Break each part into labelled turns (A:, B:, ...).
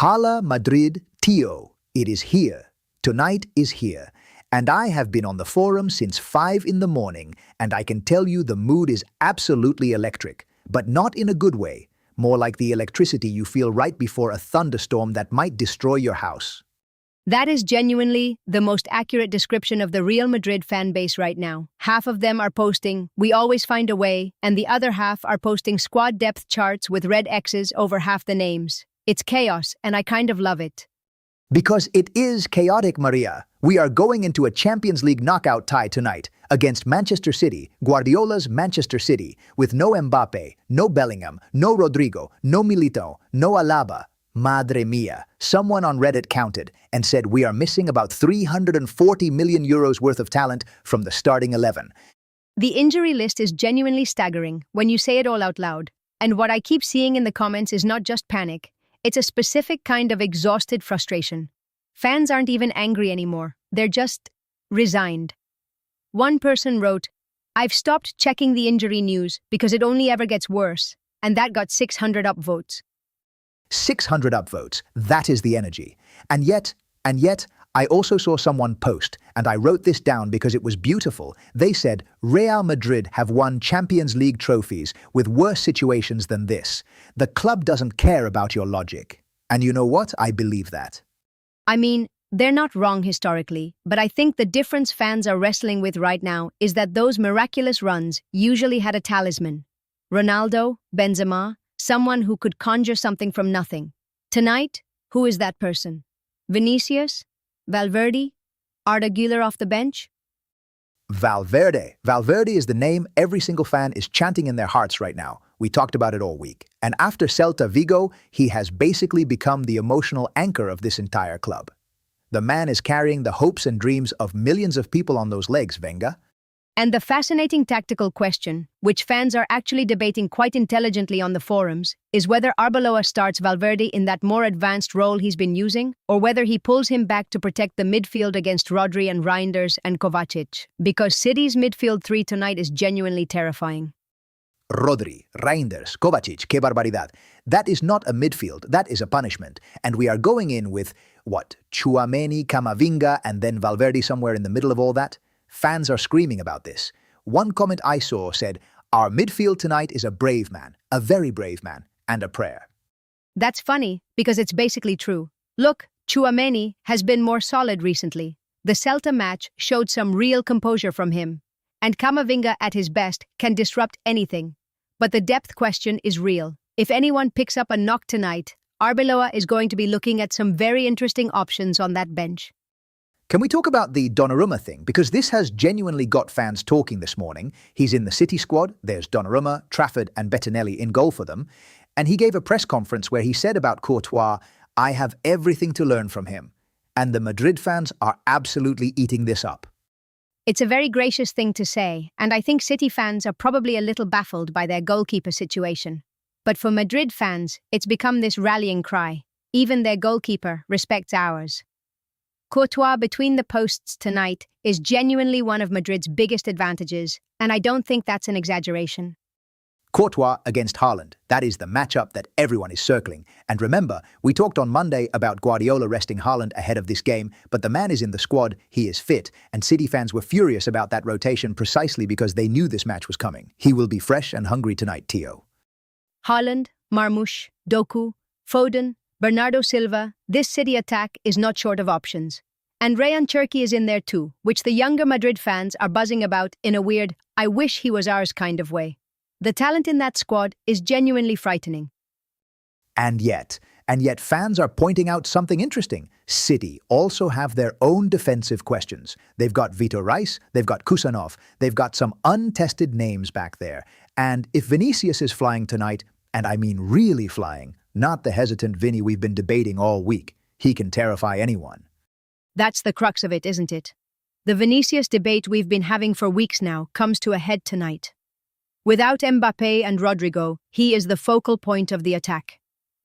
A: Hala Madrid Tio. It is here. Tonight is here. And I have been on the forum since 5 in the morning, and I can tell you the mood is absolutely electric, but not in a good way, more like the electricity you feel right before a thunderstorm that might destroy your house.
B: That is genuinely the most accurate description of the Real Madrid fan base right now. Half of them are posting, "We always find a way," and the other half are posting squad depth charts with red X's over half the names. It's chaos, and I kind of love it.
A: Because it is chaotic, Maria. We are going into a Champions League knockout tie tonight against Manchester City, Guardiola's Manchester City, with no Mbappé, no Bellingham, no Rodrigo, no Milito, no Alaba. Madre mia. Someone on Reddit counted and said we are missing about 340 million euros worth of talent from the starting 11.
B: The injury list is genuinely staggering when you say it all out loud. And what I keep seeing in the comments is not just panic. It's a specific kind of exhausted frustration. Fans aren't even angry anymore. They're just resigned. One person wrote, "I've stopped checking the injury news because it only ever gets worse." And that got 600 upvotes.
A: 600 upvotes. That is the energy. And yet, I also saw someone post, and I wrote this down because it was beautiful. They said, Real Madrid have won Champions League trophies with worse situations than this. The club doesn't care about your logic. And you know what? I believe that.
B: I mean, they're not wrong historically, but I think the difference fans are wrestling with right now is that those miraculous runs usually had a talisman. Ronaldo, Benzema, someone who could conjure something from nothing. Tonight, who is that person? Vinicius? Valverde? Arda Güler off the bench?
A: Valverde. Valverde is the name every single fan is chanting in their hearts right now. We talked about it all week. And after Celta Vigo, he has basically become the emotional anchor of this entire club. The man is carrying the hopes and dreams of millions of people on those legs, Venga.
B: And the fascinating tactical question, which fans are actually debating quite intelligently on the forums, is whether Arbeloa starts Valverde in that more advanced role he's been using, or whether he pulls him back to protect the midfield against Rodri and Reinders and Kovacic, because City's midfield three tonight is genuinely terrifying.
A: Rodri, Reinders, Kovacic, que barbaridad. That is not a midfield, that is a punishment. And we are going in with, what, Tchouaméni, Camavinga, and then Valverde somewhere in the middle of all that? Fans are screaming about this. One comment I saw said, "Our midfield tonight is a brave man, a very brave man, and a prayer."
B: That's funny, because it's basically true. Look, Tchouaméni has been more solid recently. The Celta match showed some real composure from him. And Camavinga at his best can disrupt anything. But the depth question is real. If anyone picks up a knock tonight, Arbeloa is going to be looking at some very interesting options on that bench.
A: Can we talk about the Donnarumma thing? Because this has genuinely got fans talking this morning. He's in the City squad, there's Donnarumma, Trafford and Bettinelli in goal for them. And he gave a press conference where he said about Courtois, "I have everything to learn from him." And the Madrid fans are absolutely eating this up.
B: It's a very gracious thing to say, and I think City fans are probably a little baffled by their goalkeeper situation. But for Madrid fans, it's become this rallying cry. Even their goalkeeper respects ours. Courtois between the posts tonight is genuinely one of Madrid's biggest advantages, and I don't think that's an exaggeration.
A: Courtois against Haaland. That is the matchup that everyone is circling. And remember, we talked on Monday about Guardiola resting Haaland ahead of this game, but the man is in the squad, he is fit, and City fans were furious about that rotation precisely because they knew this match was coming. He will be fresh and hungry tonight, Tio.
B: Haaland, Marmoush, Doku, Foden, Bernardo Silva, this City attack is not short of options. And Rayan Cherki is in there too, which the younger Madrid fans are buzzing about in a weird, "I wish he was ours" kind of way. The talent in that squad is genuinely frightening.
A: And yet fans are pointing out something interesting. City also have their own defensive questions. They've got Vito Rice, they've got Kusanov, they've got some untested names back there. And if Vinicius is flying tonight, and I mean really flying, not the hesitant Vinny we've been debating all week, he can terrify anyone.
B: That's the crux of it, isn't it? The Vinicius debate we've been having for weeks now comes to a head tonight. Without Mbappé and Rodrigo, he is the focal point of the attack.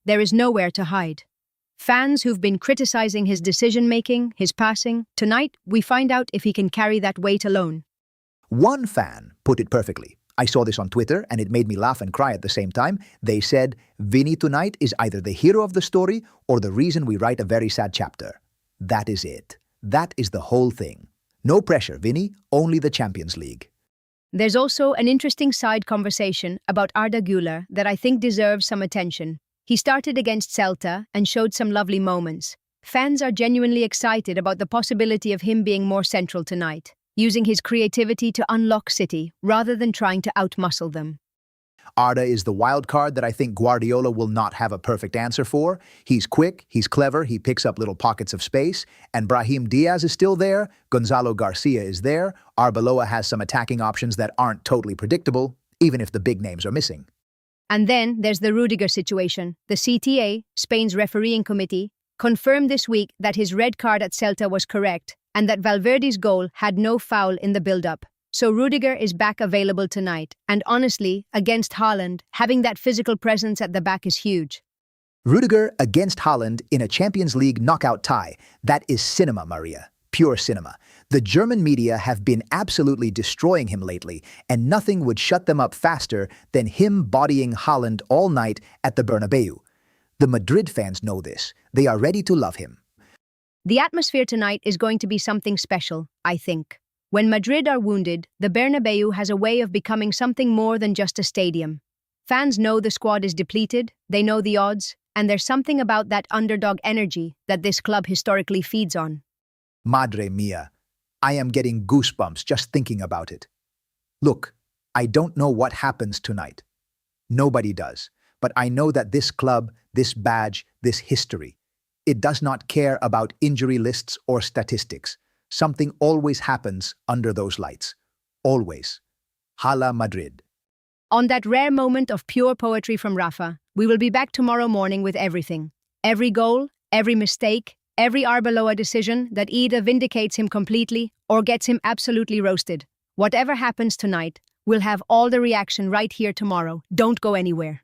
B: There is nowhere to hide. Fans who've been criticizing his decision-making, his passing, tonight we find out if he can carry that weight alone.
A: One fan put it perfectly. I saw this on Twitter and it made me laugh and cry at the same time. They said, Vini tonight is either the hero of the story or the reason we write a very sad chapter. That is it. That is the whole thing. No pressure, Vini, only the Champions League.
B: There's also an interesting side conversation about Arda Güler that I think deserves some attention. He started against Celta and showed some lovely moments. Fans are genuinely excited about the possibility of him being more central tonight, using his creativity to unlock City rather than trying to outmuscle them.
A: Arda is the wild card that I think Guardiola will not have a perfect answer for. He's quick, he's clever, he picks up little pockets of space, and Brahim Diaz is still there, Gonzalo Garcia is there, Arbeloa has some attacking options that aren't totally predictable, even if the big names are missing.
B: And then there's the Rudiger situation. The CTA, Spain's refereeing committee, confirmed this week that his red card at Celta was correct and that Valverde's goal had no foul in the build-up. So Rudiger is back available tonight, and honestly, against Haaland, having that physical presence at the back is huge.
A: Rudiger against Haaland in a Champions League knockout tie. That is cinema, Maria. Pure cinema. The German media have been absolutely destroying him lately, and nothing would shut them up faster than him bodying Haaland all night at the Bernabeu. The Madrid fans know this. They are ready to love him.
B: The atmosphere tonight is going to be something special, I think. When Madrid are wounded, the Bernabeu has a way of becoming something more than just a stadium. Fans know the squad is depleted, they know the odds, and there's something about that underdog energy that this club historically feeds on.
A: Madre mia. I am getting goosebumps just thinking about it. Look, I don't know what happens tonight. Nobody does. But I know that this club, this badge, this history, it does not care about injury lists or statistics. Something always happens under those lights. Always. Hala Madrid.
B: On that rare moment of pure poetry from Rafa, we will be back tomorrow morning with everything. Every goal, every mistake, every Arbeloa decision that either vindicates him completely or gets him absolutely roasted. Whatever happens tonight, we'll have all the reaction right here tomorrow. Don't go anywhere.